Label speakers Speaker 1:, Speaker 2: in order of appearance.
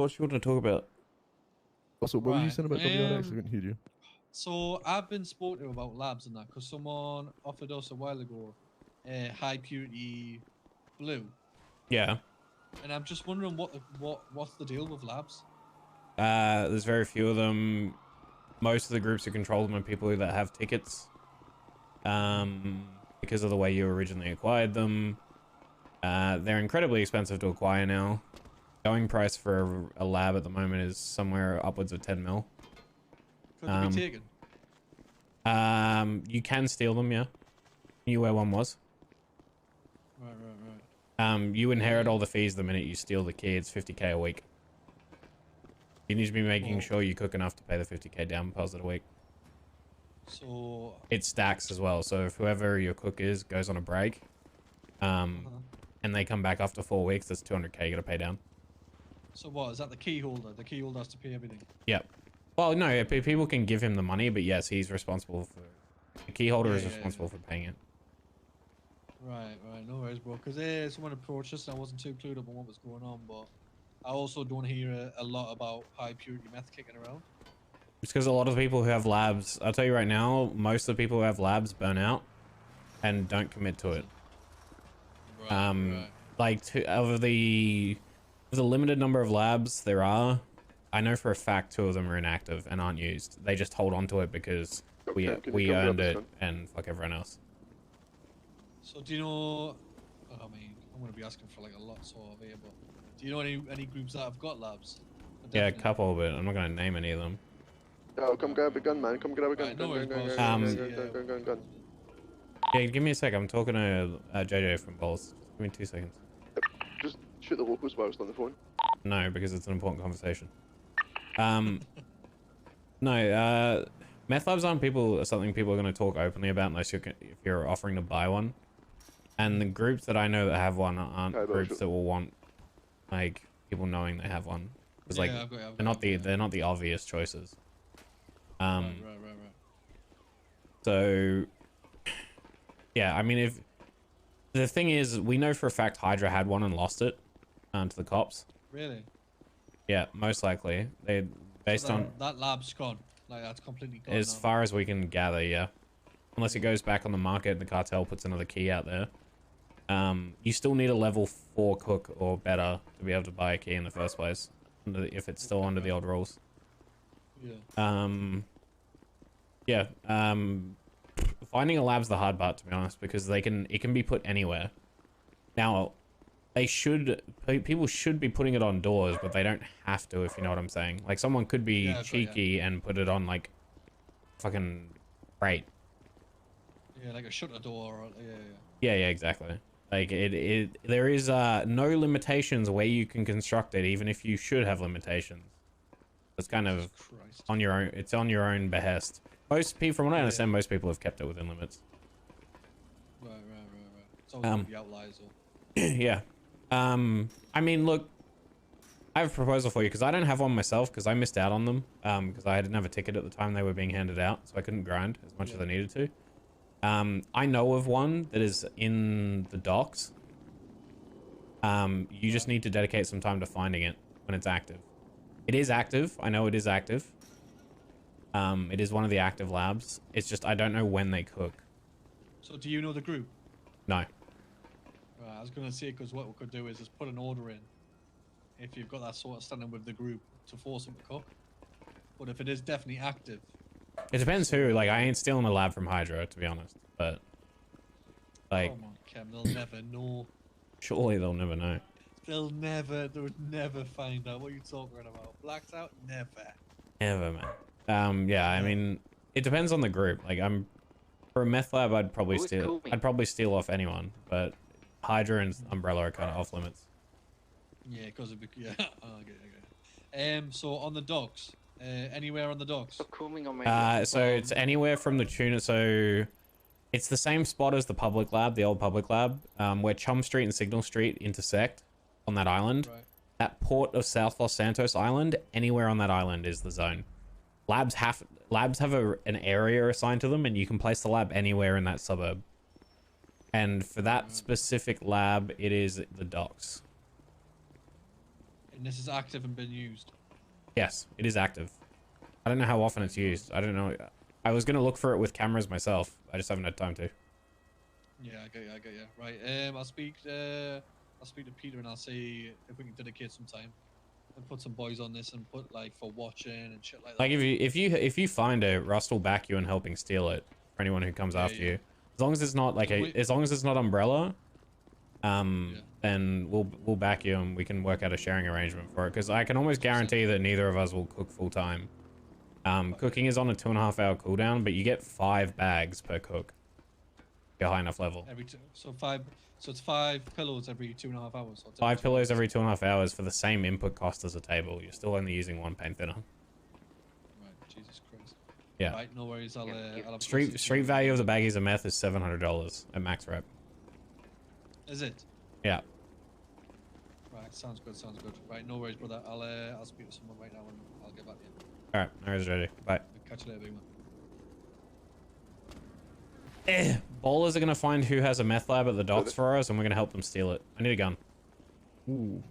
Speaker 1: What you want to talk about?
Speaker 2: Also, what were you
Speaker 3: Right,
Speaker 2: saying about WRX? I couldn't hear you.
Speaker 3: So I've been spoken to about labs and that because someone offered us a while ago high purity blue,
Speaker 1: Yeah.
Speaker 3: and I'm just wondering what's the deal with labs?
Speaker 1: There's very few of them. Most of the groups who control them are people that have tickets. Because of the way you originally acquired them. They're incredibly expensive to acquire now. Going price for a lab at the moment is somewhere upwards of 10 mil.
Speaker 3: Could they be taken?
Speaker 1: You can steal them, yeah. You knew where one was.
Speaker 3: Right.
Speaker 1: You inherit all the fees the minute you steal the key. It's 50k a week. You need to be making sure you cook enough to pay the 50k down deposit a week.
Speaker 3: So
Speaker 1: It stacks as well. So if whoever your cook is goes on a break, and they come back after 4 weeks, that's 200k you gotta pay down.
Speaker 3: So what is that? The key holder? The key holder has to pay everything.
Speaker 1: Yep. Well, no, people can give him the money, but yes, he's responsible for. The key holder is responsible for paying it.
Speaker 3: Right. No worries, bro. Because someone approached us and I wasn't too clued up on what was going on, but I also don't hear a lot about high purity meth kicking around.
Speaker 1: It's because a lot of people who have labs, I'll tell you right now, most of the people who have labs burn out and don't commit to it.
Speaker 3: Right.
Speaker 1: Like of the limited number of labs there are, I know for a fact 2 of them are inactive and aren't used. They just hold on to it because we earned it and fuck everyone else.
Speaker 3: So do you know? I mean, I'm gonna be asking for like a lot sort of here, but do you know any groups that have got labs?
Speaker 1: Yeah, a couple, but I'm not gonna name any of them.
Speaker 2: Oh, come grab a gun, man. Come grab a gun. Gun.
Speaker 1: Yeah, give me a sec. I'm talking to JJ from Ballas. Just give me 2 seconds.
Speaker 2: Just shoot the locals whilst on the phone.
Speaker 1: No, because it's an important conversation. Meth labs aren't something people are going to talk openly about unless if you're offering to buy one. And the groups that I know that have one aren't groups that will want like people knowing they have one. Because they're not the obvious choices.
Speaker 3: Right.
Speaker 1: So yeah, I mean, if the thing is, we know for a fact Hydra had one and lost it to the cops.
Speaker 3: Really?
Speaker 1: Yeah, most likely. They based on
Speaker 3: that lab's gone. Like that's completely gone.
Speaker 1: As far as we can gather, yeah. Unless it goes back on the market and the cartel puts another key out there. You still need a level 4 cook or better to be able to buy a key in the first place, if it's still under the old rules.
Speaker 3: Yeah.
Speaker 1: Finding a lab's the hard part, to be honest, because it can be put anywhere. Now, people should be putting it on doors, but they don't have to, if you know what I'm saying. Like, someone could be cheeky and put it on, like, fucking crate.
Speaker 3: Yeah, like a shutter door. Or,
Speaker 1: Yeah, exactly. Like, there is no limitations where you can construct it, even if you should have limitations. It's kind of on your own. It's on your own behest. Most people, from what I understand, most people have kept it within limits.
Speaker 3: Right. It's always gonna be outliers, though.
Speaker 1: Yeah. I mean, look, I have a proposal for you because I don't have one myself because I missed out on them. Because I didn't have a ticket at the time they were being handed out, so I couldn't grind as much as I needed to. I know of one that is in the docks. You just need to dedicate some time to finding it when it's active. It is active. I know it is active. It is one of the active labs. It's just I don't know when they cook.
Speaker 3: So do you know the group?
Speaker 1: No.
Speaker 3: Right, I was gonna say because what we could do is just put an order in if you've got that sort of standing with the group to force them to cook. But if it is definitely active.
Speaker 1: It depends who. Like, I ain't stealing a lab from Hydra, to be honest. But like,
Speaker 3: come on, Kem, they'll never know.
Speaker 1: Surely they'll never know.
Speaker 3: They would never find out. What are you talking about? Blacked out? Never.
Speaker 1: Never, man. Yeah, I mean, it depends on the group. Like, for a meth lab, I'd probably steal off anyone, but Hydra and Umbrella are kind of off limits.
Speaker 3: Yeah, because okay. So on the docks, anywhere on the docks.
Speaker 1: So it's anywhere from the tuna. So it's the same spot as the public lab, the old public lab, where Chum Street and Signal Street intersect on that island.
Speaker 3: Right.
Speaker 1: That port of South Los Santos Island, anywhere on that island is the zone. Labs have an area assigned to them, and you can place the lab anywhere in that suburb. And for that specific lab, it is the docks.
Speaker 3: And this is active and been used.
Speaker 1: Yes, it is active. I don't know how often it's used. I don't know. I was gonna look for it with cameras myself. I just haven't had time to.
Speaker 3: Yeah, I get you. Right. I'll speak to Peter and I'll see if we can dedicate some time and put some boys on this and put like for watching and shit like that.
Speaker 1: Like if you find it, Rust will back you in helping steal it for anyone who comes after you. As long as it's not like as long as it's not Umbrella, then we'll back you and we can work out a sharing arrangement for it. Because I can almost guarantee that neither of us will cook full time. Cooking is on a 2.5 hour cooldown, but you get 5 bags per cook. You're high enough level.
Speaker 3: So it's 5 pillows every 2.5 hours.
Speaker 1: 5 pillows every 2.5 hours for the same input cost as a table. You're still only using 1 paint thinner.
Speaker 3: Right, Jesus Christ.
Speaker 1: Yeah.
Speaker 3: Right, no worries. I'll have
Speaker 1: street value of the baggies of meth is $700 at max rep.
Speaker 3: Is it?
Speaker 1: Yeah.
Speaker 3: Right, sounds good. Right, no worries, brother. I'll speak to someone right now and I'll get back to you.
Speaker 1: All right, no worries, ready. Bye.
Speaker 3: Catch you later, big man.
Speaker 1: Ballers are gonna find who has a meth lab at the docks for us, and we're gonna help them steal it. I need a gun.
Speaker 2: Ooh.